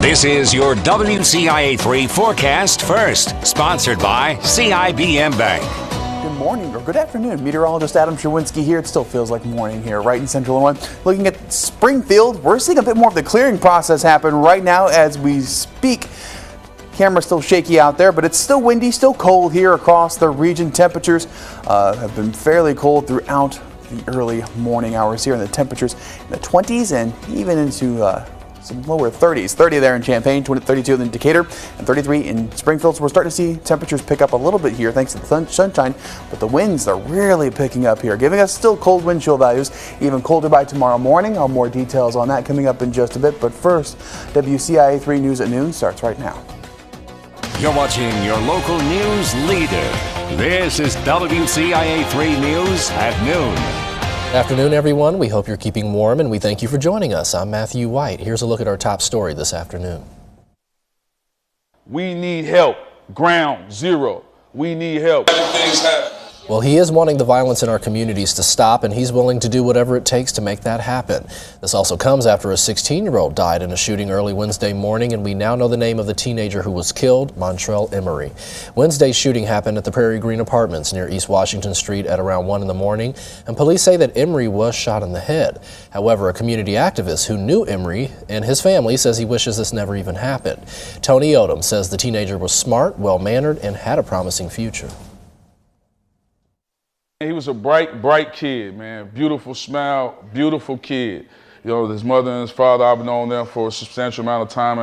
This is your WCIA 3 forecast first, sponsored by CIBM Bank. Good morning or good afternoon. Meteorologist Adam Sherwinski here. It still feels like morning here, right in Central Illinois. Looking at Springfield, we're seeing a bit more of the clearing process happen right now as we speak. Camera's still shaky out there, but it's still windy, still cold here across the region. Temperatures have been fairly cold throughout the early morning hours here, and the temperatures in the 20s and even into some lower 30s. 30 there in Champaign, 32 in Decatur, and 33 in Springfield. So we're starting to see temperatures pick up a little bit here thanks to the sunshine, but the winds are really picking up here, giving us still cold wind chill values, even colder by tomorrow morning. I'll have more details on that coming up in just a bit, but first, WCIA 3 News at Noon starts right now. You're watching your local news leader. This is WCIA 3 News at Noon. Good afternoon, everyone. We hope you're keeping warm, and we thank you for joining us. I'm Matthew White. Here's a look at our top story this afternoon. We need help. Ground zero. We need help. Things happen. Well, he is wanting the violence in our communities to stop, and he's willing to do whatever it takes to make that happen. This also comes after a 16-year-old died in a shooting early Wednesday morning, and we now know the name of the teenager who was killed, Montrell Emery. Wednesday's shooting happened at the Prairie Green Apartments near East Washington Street at around 1 in the morning, and police say that Emery was shot in the head. However, a community activist who knew Emery and his family says he wishes this never even happened. Tony Odom says the teenager was smart, well-mannered, and had a promising future. He was a bright kid, man. Beautiful smile, beautiful kid. You know, his mother and his father, I've known them for a substantial amount of time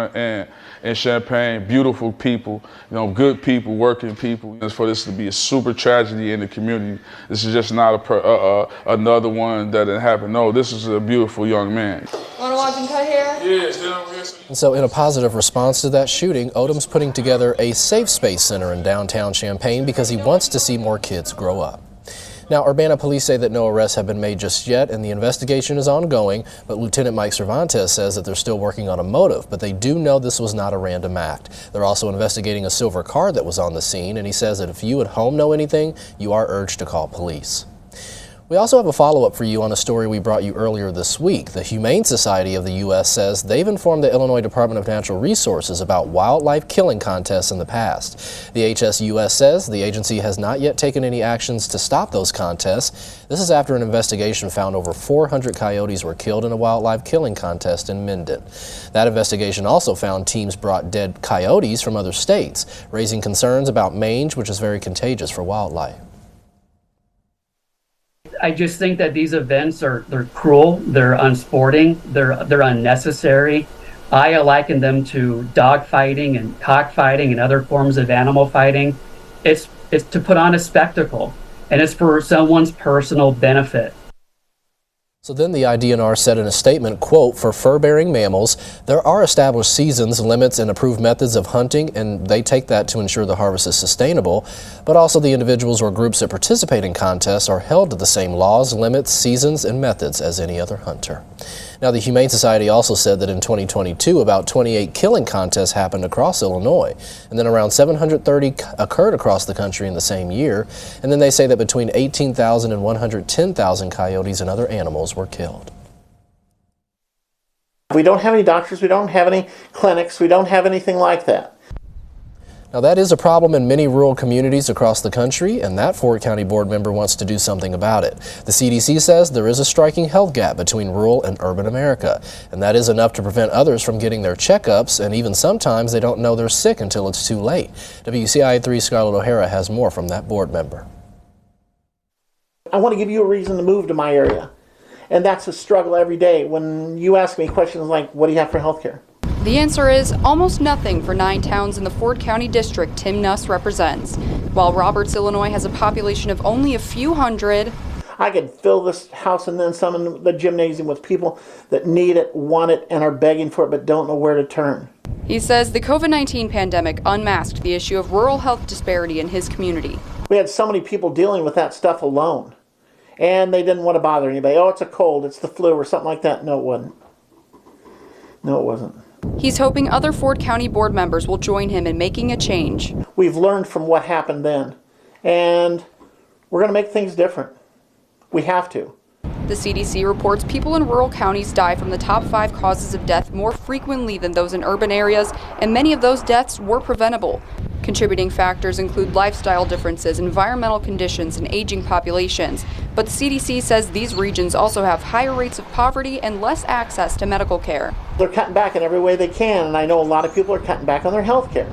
in Champaign. Beautiful people, you know, good people, working people. And for this to be a super tragedy in the community, this is just not another one that happened. No, this is a beautiful young man. Want to watch him cut hair? Yeah, stand over here. And so in a positive response to that shooting, Odom's putting together a safe space center in downtown Champaign because he wants to see more kids grow up. Now, Urbana police say that no arrests have been made just yet, and the investigation is ongoing, but Lieutenant Mike Cervantes says that they're still working on a motive, but they do know this was not a random act. They're also investigating a silver car that was on the scene, and he says that if you at home know anything, you are urged to call police. We also have a follow-up for you on a story we brought you earlier this week. The Humane Society of the U.S. says they've informed the Illinois Department of Natural Resources about wildlife killing contests in the past. The HSUS says the agency has not yet taken any actions to stop those contests. This is after an investigation found over 400 coyotes were killed in a wildlife killing contest in Minden. That investigation also found teams brought dead coyotes from other states, raising concerns about mange, which is very contagious for wildlife. I just think that these events they're cruel, they're unsporting, they're unnecessary. I liken them to dog fighting and cockfighting and other forms of animal fighting. It's to put on a spectacle, and it's for someone's personal benefit. So then the IDNR said in a statement, quote, for fur-bearing mammals, there are established seasons, limits, and approved methods of hunting, and they take that to ensure the harvest is sustainable. But also the individuals or groups that participate in contests are held to the same laws, limits, seasons, and methods as any other hunter. Now, the Humane Society also said that in 2022, about 28 killing contests happened across Illinois, and then around 730 occurred across the country in the same year. And then they say that between 18,000 and 110,000 coyotes and other animals were killed. We don't have any doctors, we don't have any clinics, we don't have anything like that. Now that is a problem in many rural communities across the country, and that Fort County board member wants to do something about it. The CDC says there is a striking health gap between rural and urban America, and that is enough to prevent others from getting their checkups, and even sometimes they don't know they're sick until it's too late. WCIA 3 Scarlett O'Hara has more from that board member. I want to give you a reason to move to my area, and that's a struggle every day when you ask me questions like, what do you have for health care? The answer is almost nothing for 9 towns in the Fort County district Tim Nuss represents. While Roberts, Illinois has a population of only a few hundred, I could fill this house and then some in the gymnasium with people that need it, want it, and are begging for it but don't know where to turn. He says the COVID-19 pandemic unmasked the issue of rural health disparity in his community. We had so many people dealing with that stuff alone, and they didn't want to bother anybody. Oh, it's a cold, it's the flu, or something like that. No, it wasn't. No, it wasn't. He's hoping other Fort County board members will join him in making a change. We've learned from what happened then, and we're going to make things different. We have to. The CDC reports people in rural counties die from the top 5 causes of death more frequently than those in urban areas, and many of those deaths were preventable. Contributing factors include lifestyle differences, environmental conditions, and aging populations. But the CDC says these regions also have higher rates of poverty and less access to medical care. They're cutting back in every way they can, and I know a lot of people are cutting back on their health care.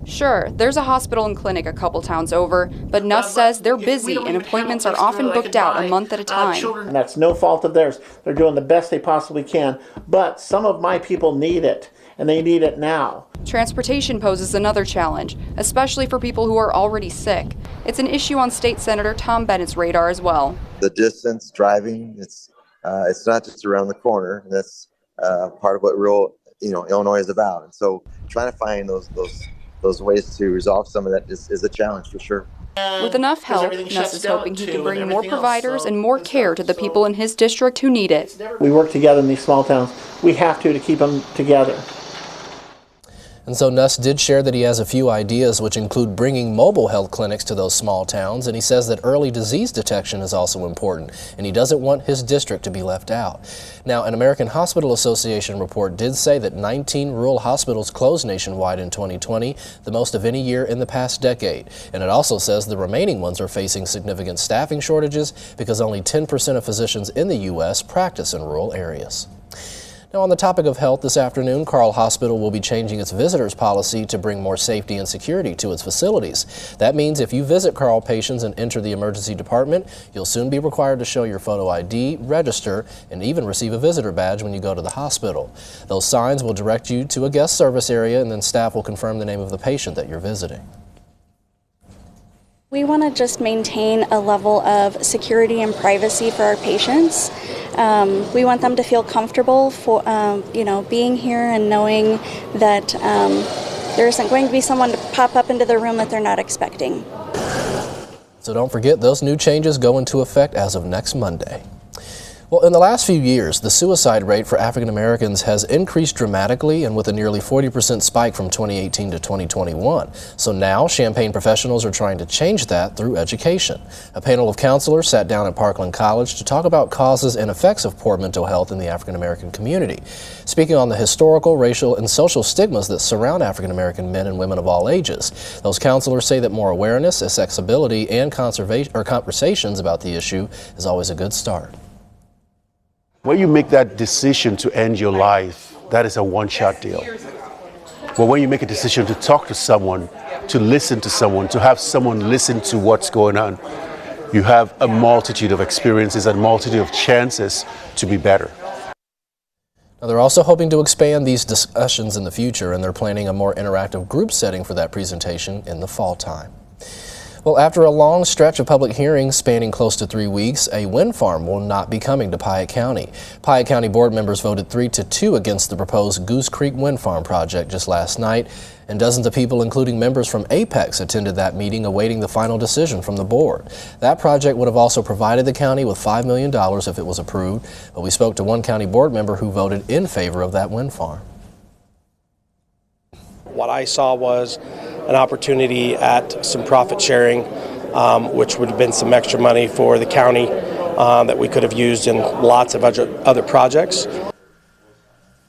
Sure, there's a hospital and clinic a couple towns over, but Nuss says they're busy and appointments are often booked out a month at a time. And that's no fault of theirs. They're doing the best they possibly can, but some of my people need it, and they need it now. Transportation poses another challenge, especially for people who are already sick. It's an issue on State Senator Tom Bennett's radar as well. The distance, driving, it's not just around the corner. And that's part of what rural, Illinois is about. And so trying to find those ways to resolve some of that is a challenge for sure. With enough help, Nuss is hoping he can bring more providers and more care to the people in his district who need it. We work together in these small towns. We have to keep them together. And so Nuss did share that he has a few ideas, which include bringing mobile health clinics to those small towns, and he says that early disease detection is also important, and he doesn't want his district to be left out. Now, an American Hospital Association report did say that 19 rural hospitals closed nationwide in 2020, the most of any year in the past decade. And it also says the remaining ones are facing significant staffing shortages because only 10% of physicians in the U.S. practice in rural areas. Now, on the topic of health, this afternoon, Carle Hospital will be changing its visitors policy to bring more safety and security to its facilities. That means if you visit Carle patients and enter the emergency department, you'll soon be required to show your photo ID, register, and even receive a visitor badge when you go to the hospital. Those signs will direct you to a guest service area, and then staff will confirm the name of the patient that you're visiting. We want to just maintain a level of security and privacy for our patients. We want them to feel comfortable for, being here and knowing that there isn't going to be someone to pop up into their room that they're not expecting. So don't forget, those new changes go into effect as of next Monday. Well, in the last few years, the suicide rate for African Americans has increased dramatically, and with a nearly 40% spike from 2018 to 2021. So now, Champaign professionals are trying to change that through education. A panel of counselors sat down at Parkland College to talk about causes and effects of poor mental health in the African American community. Speaking on the historical, racial, and social stigmas that surround African American men and women of all ages, those counselors say that more awareness, accessibility, and conversations about the issue is always a good start. When you make that decision to end your life, that is a one-shot deal. But when you make a decision to talk to someone, to listen to someone, to have someone listen to what's going on, you have a multitude of experiences and multitude of chances to be better. Now, they're also hoping to expand these discussions in the future, and they're planning a more interactive group setting for that presentation in the fall time. Well, after a long stretch of public hearings spanning close to 3 weeks, a wind farm will not be coming to Piatt County. Piatt County board members voted 3-2 against the proposed Goose Creek Wind Farm project just last night, and dozens of people, including members from Apex, attended that meeting awaiting the final decision from the board. That project would have also provided the county with $5 million if it was approved, but we spoke to one county board member who voted in favor of that wind farm. What I saw was an opportunity at some profit sharing, which would have been some extra money for the county that we could have used in lots of other projects.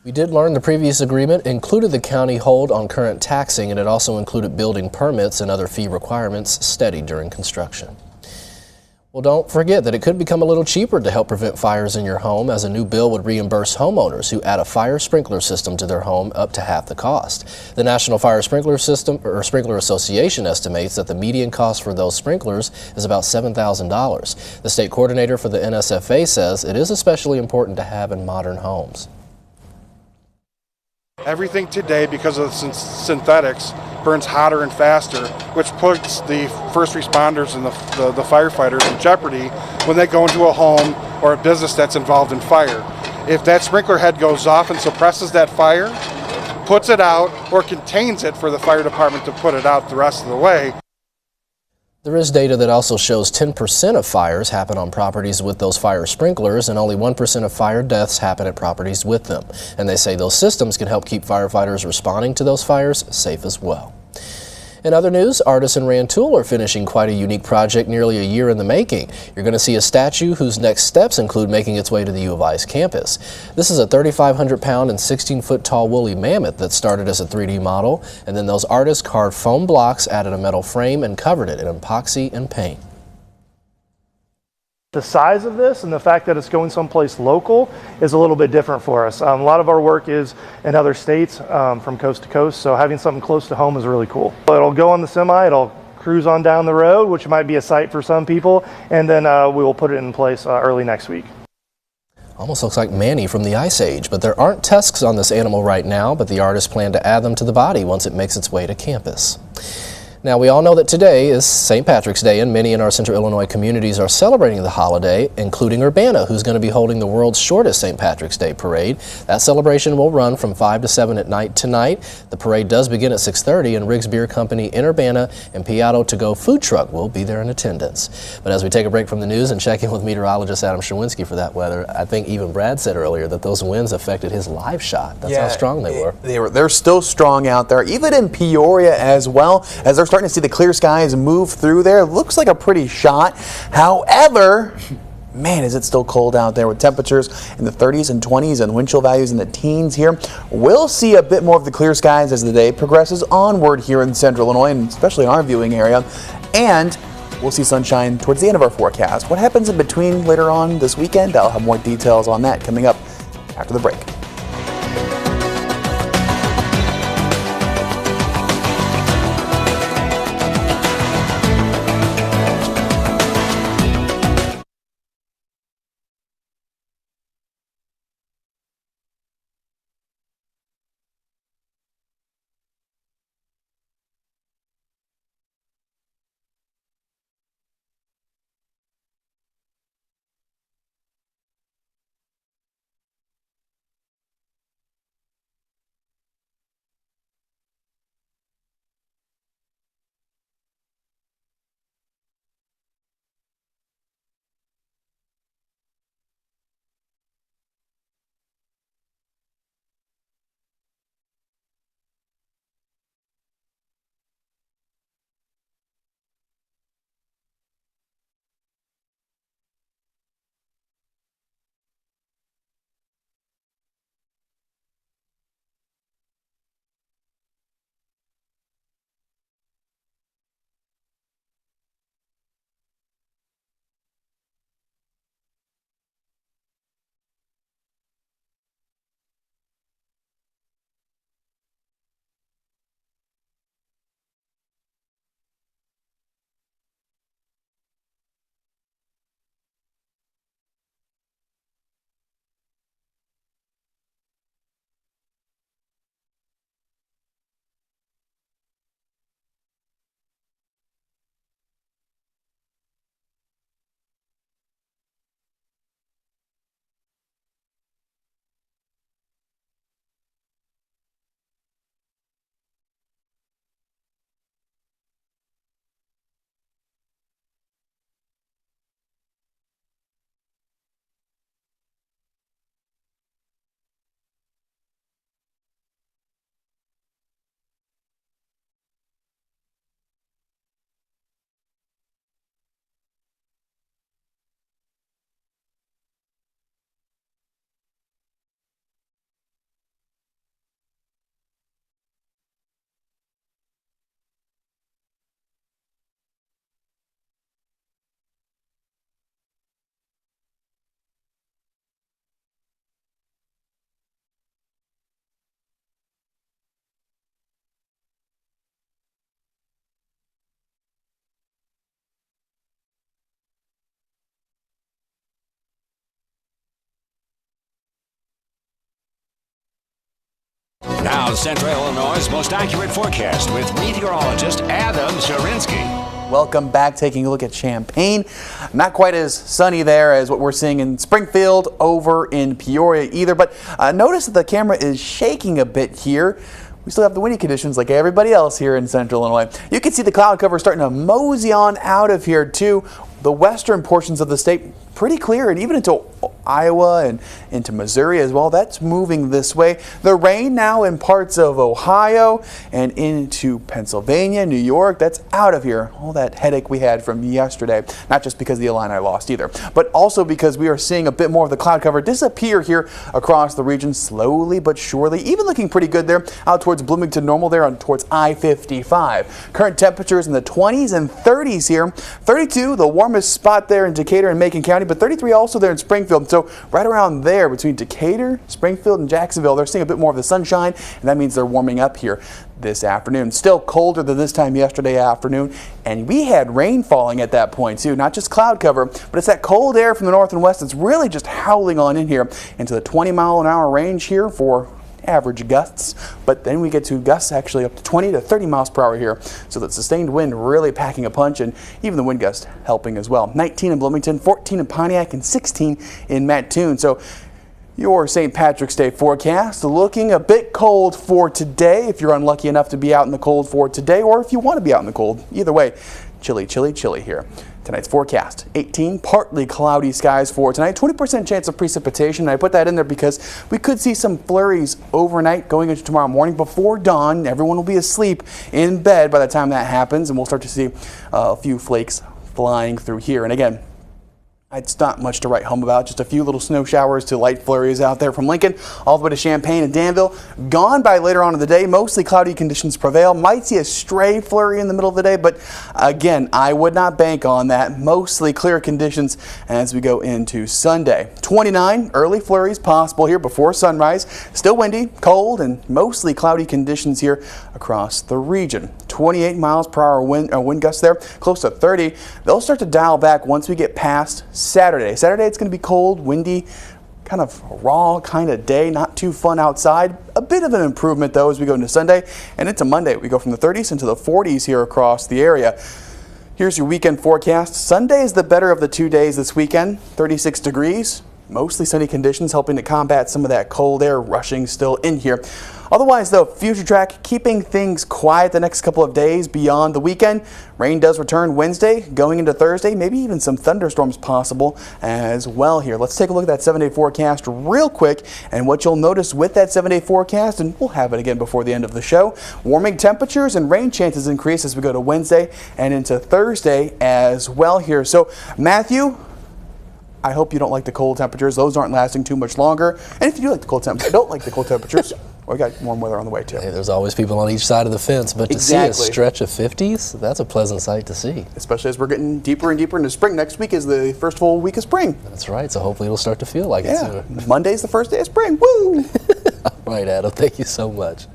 We did learn the previous agreement included the county hold on current taxing, and it also included building permits and other fee requirements studied during construction. Well, don't forget that it could become a little cheaper to help prevent fires in your home, as a new bill would reimburse homeowners who add a fire sprinkler system to their home up to half the cost. The National Fire Sprinkler Sprinkler Association estimates that the median cost for those sprinklers is about $7,000. The state coordinator for the NSFA says it is especially important to have in modern homes. Everything today, because of the synthetics, burns hotter and faster, which puts the first responders and the firefighters in jeopardy when they go into a home or a business that's involved in fire. If that sprinkler head goes off and suppresses that fire, puts it out, or contains it for the fire department to put it out the rest of the way. There is data that also shows 10% of fires happen on properties with those fire sprinklers, and only 1% of fire deaths happen at properties with them. And they say those systems can help keep firefighters responding to those fires safe as well. In other news, artists in Rantoul are finishing quite a unique project nearly a year in the making. You're going to see a statue whose next steps include making its way to the U of I's campus. This is a 3,500-pound and 16-foot tall woolly mammoth that started as a 3D model, and then those artists carved foam blocks, added a metal frame, and covered it in epoxy and paint. The size of this and the fact that it's going someplace local is a little bit different for us. A lot of our work is in other states from coast to coast, so having something close to home is really cool. It'll go on the semi, it'll cruise on down the road, which might be a sight for some people, and then we will put it in place early next week. Almost looks like Manny from the Ice Age, but there aren't tusks on this animal right now, but the artists plan to add them to the body once it makes its way to campus. Now, we all know that today is St. Patrick's Day, and many in our Central Illinois communities are celebrating the holiday, including Urbana, who's going to be holding the world's shortest St. Patrick's Day parade. That celebration will run from 5 to 7 at night tonight. The parade does begin at 6:30, and Riggs Beer Company in Urbana and Piatto To Go food truck will be there in attendance. But as we take a break from the news and check in with meteorologist Adam Sherwinski for that weather, I think even Brad said earlier that those winds affected his live shot. That's how strong they were. They're still strong out there, even in Peoria as well, as they're starting to see the clear skies move through there. Looks like a pretty shot. However, man, is it still cold out there with temperatures in the 30s and 20s and wind chill values in the teens here. We'll see a bit more of the clear skies as the day progresses onward here in Central Illinois, and especially in our viewing area. And we'll see sunshine towards the end of our forecast. What happens in between later on this weekend? I'll have more details on that coming up after the break. Now, Central Illinois' most accurate forecast with meteorologist Adam Sherwinski. Welcome back. Taking a look at Champaign. Not quite as sunny there as what we're seeing in Springfield over in Peoria either, but notice that the camera is shaking a bit here. We still have the windy conditions like everybody else here in Central Illinois. You can see the cloud cover starting to mosey on out of here too. The western portions of the state pretty clear, and even into Iowa and into Missouri as well. That's moving this way. The rain now in parts of Ohio and into Pennsylvania, New York, that's out of here. All that headache we had from yesterday, not just because the Illini lost either, but also because we are seeing a bit more of the cloud cover disappear here across the region slowly but surely, even looking pretty good there out towards Bloomington Normal there on towards I-55. Current temperatures in the 20s and 30s here. 32, the warmest spot there in Decatur and Macon County, but 33 also there in Springfield. So right around there between Decatur, Springfield, and Jacksonville, they're seeing a bit more of the sunshine, and that means they're warming up here this afternoon. Still colder than this time yesterday afternoon, and we had rain falling at that point too, not just cloud cover, but it's that cold air from the north and west that's really just howling on in here into the 20-mile-an-hour range here for average gusts, but then we get to gusts actually up to 20 to 30 miles per hour here. So that sustained wind really packing a punch, and even the wind gust helping as well. 19 in Bloomington, 14 in Pontiac, and 16 in Mattoon. So your St. Patrick's Day forecast looking a bit cold for today if you're unlucky enough to be out in the cold for today, or if you want to be out in the cold. Either way, chilly, chilly, chilly here. Tonight's forecast, 18 partly cloudy skies for tonight, 20% chance of precipitation. And I put that in there because we could see some flurries overnight going into tomorrow morning before dawn. Everyone will be asleep in bed by the time that happens, and we'll start to see a few flakes flying through here. And again, it's not much to write home about, just a few little snow showers to light flurries out there from Lincoln all the way to Champaign and Danville. Gone by later on in the day, mostly cloudy conditions prevail. Might see a stray flurry in the middle of the day, but again, I would not bank on that. Mostly clear conditions as we go into Sunday. 29 early flurries possible here before sunrise. Still windy, cold, and mostly cloudy conditions here across the region. 28 miles per hour wind gusts there, close to 30. They'll start to dial back once we get past Saturday. Saturday it's going to be cold, windy, kind of raw kind of day, not too fun outside. A bit of an improvement though as we go into Sunday and into Monday. We go from the 30s into the 40s here across the area. Here's your weekend forecast. Sunday is the better of the 2 days this weekend. 36 degrees, mostly sunny conditions helping to combat some of that cold air rushing still in here. Otherwise, though, Future Track keeping things quiet the next couple of days beyond the weekend. Rain does return Wednesday, going into Thursday, maybe even some thunderstorms possible as well here. Let's take a look at that 7-day forecast real quick, and what you'll notice with that 7-day forecast, and we'll have it again before the end of the show, warming temperatures and rain chances increase as we go to Wednesday and into Thursday as well here. So, Matthew, I hope you don't like the cold temperatures. Those aren't lasting too much longer. And if you do like the cold temperatures, don't like the cold temperatures, well, we got warm weather on the way too. Hey, there's always people on each side of the fence, but to see a stretch of 50s, that's a pleasant sight to see. Especially as we're getting deeper and deeper into spring. Next week is the first full week of spring. That's right, so hopefully it'll start to feel like it soon. Monday's the first day of spring. Woo! All right, Adam, thank you so much.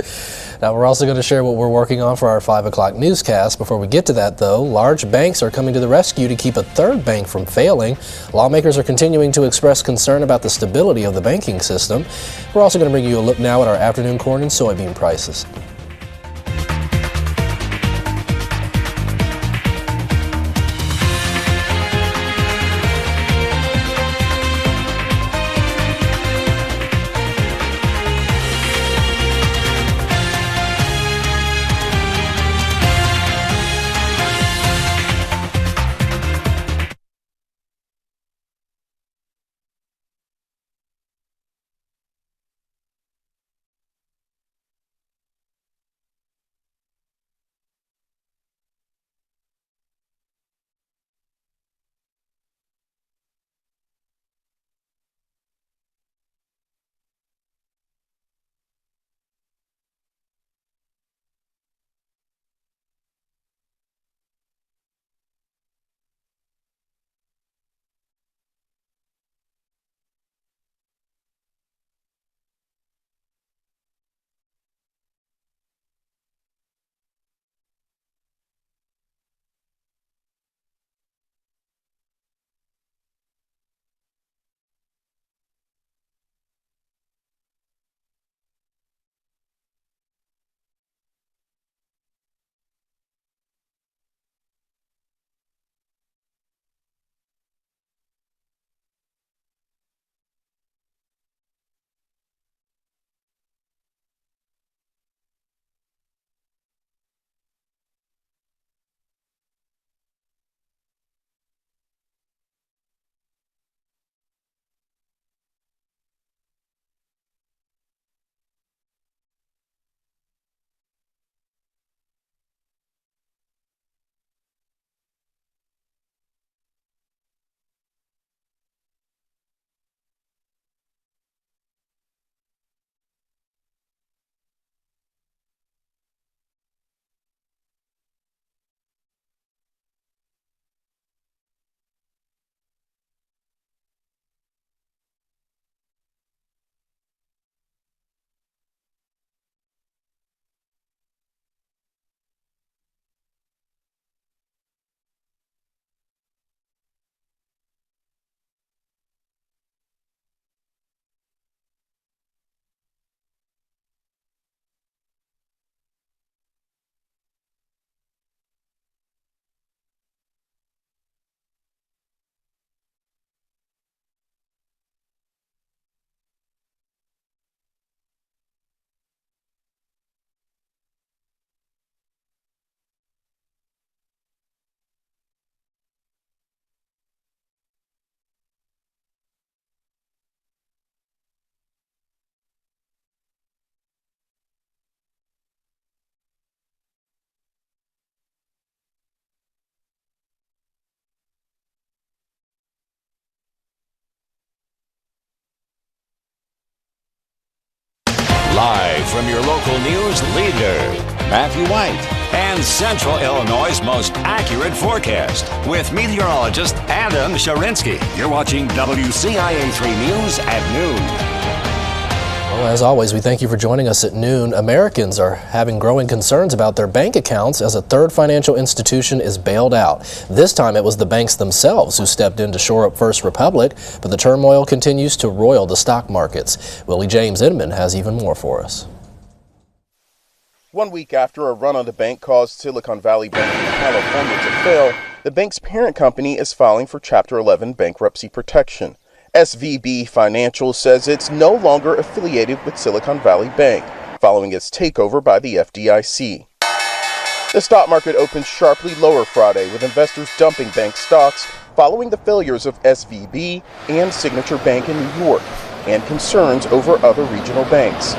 Now, we're also going to share what we're working on for our 5 o'clock newscast. Before we get to that, though, large banks are coming to the rescue to keep a third bank from failing. Lawmakers are continuing to express concern about the stability of the banking system. We're also going to bring you a look now at our afternoon corn and soybean prices. Live from your local news leader, Matthew White, and Central Illinois' most accurate forecast with meteorologist Adam Sharinsky. You're watching WCIA 3 News at noon. Well, as always, we thank you for joining us at noon. Americans are having growing concerns about their bank accounts as a third financial institution is bailed out. This time it was the banks themselves who stepped in to shore up First Republic, but the turmoil continues to roil the stock markets. Willie James Inman has even more for us. 1 week after a run on the bank caused Silicon Valley Bank in California to fail, the bank's parent company is filing for Chapter 11 bankruptcy protection. SVB Financial says it's no longer affiliated with Silicon Valley Bank, following its takeover by the FDIC. The stock market opened sharply lower Friday, with investors dumping bank stocks following the failures of SVB and Signature Bank in New York, and concerns over other regional banks.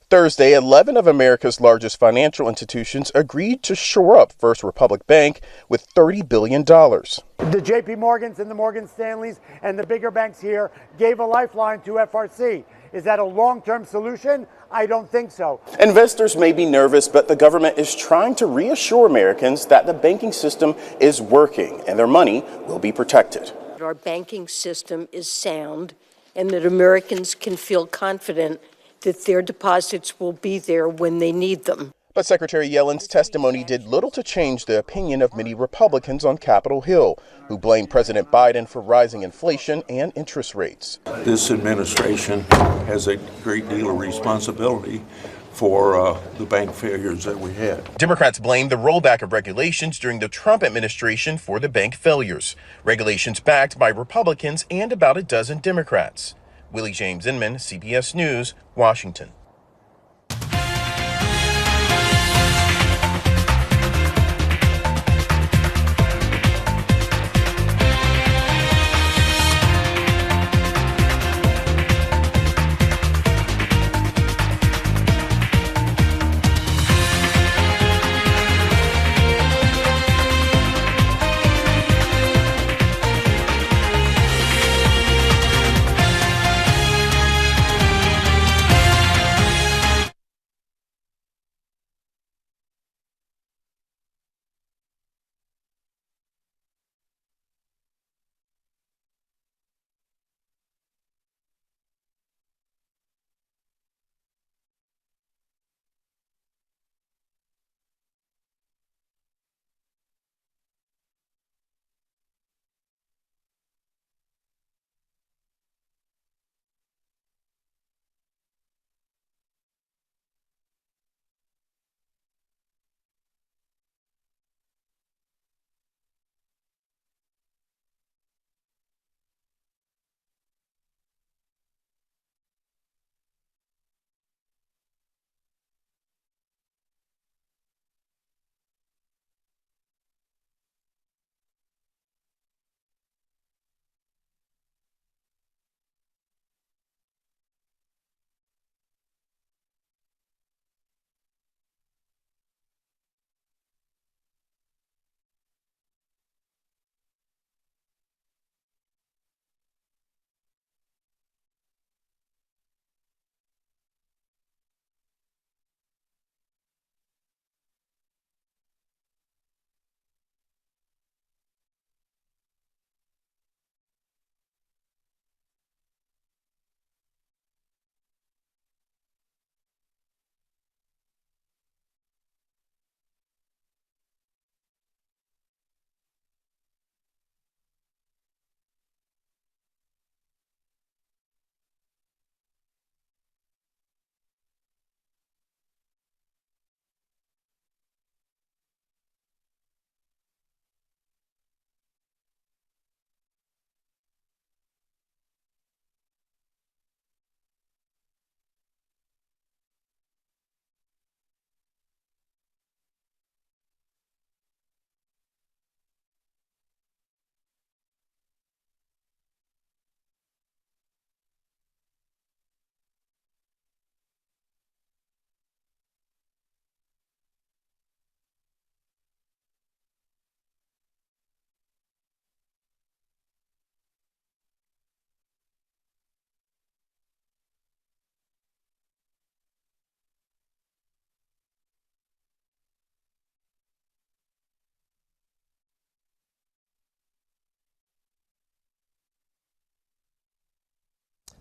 Thursday, 11 of America's largest financial institutions agreed to shore up First Republic Bank with $30 billion. The JP Morgans and the Morgan Stanleys and the bigger banks here gave a lifeline to FRC. Is that a long-term solution? I don't think so. Investors may be nervous, but the government is trying to reassure Americans that the banking system is working and their money will be protected. Our banking system is sound and that Americans can feel confident that their deposits will be there when they need them. But Secretary Yellen's testimony did little to change the opinion of many Republicans on Capitol Hill, who blamed President Biden for rising inflation and interest rates. This administration has a great deal of responsibility for the bank failures that we had. Democrats blame the rollback of regulations during the Trump administration for the bank failures. Regulations backed by Republicans and about a dozen Democrats. Willie James Inman, CBS News, Washington.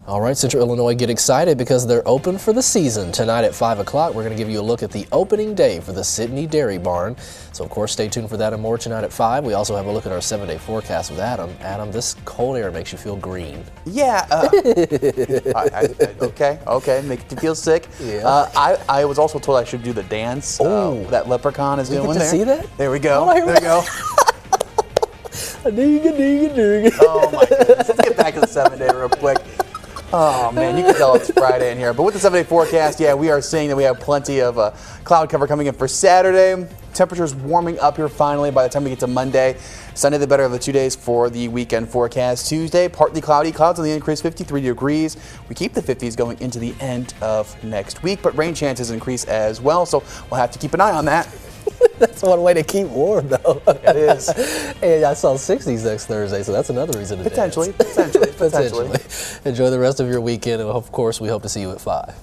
All right, Central Illinois, get excited because they're open for the season. Tonight at 5 o'clock, we're going to give you a look at the opening day for the Sydney Dairy Barn. So, of course, stay tuned for that and more tonight at 5. We also have a look at our 7-day forecast with Adam. Adam, this cold air makes you feel green. Yeah. Okay, make you feel sick. Yeah. I was also told I should do the dance that leprechaun is doing get to there. see that? There we go. Oh, there we go. Oh, my goodness. Let's get back to the 7-day real quick. Oh, man, you can tell it's Friday in here. But with the 7-day forecast, yeah, we are seeing that we have plenty of cloud cover coming in for Saturday. Temperatures warming up here finally by the time we get to Monday. Sunday, the better of the 2 days for the weekend forecast. Tuesday, partly cloudy, clouds on the increase, 53 degrees. We keep the 50s going into the end of next week, but rain chances increase as well, so we'll have to keep an eye on that. That's one way to keep warm, though. It is. And I saw 60s next Thursday, so that's another reason to Potentially. Enjoy the rest of your weekend, and of course, we hope to see you at 5.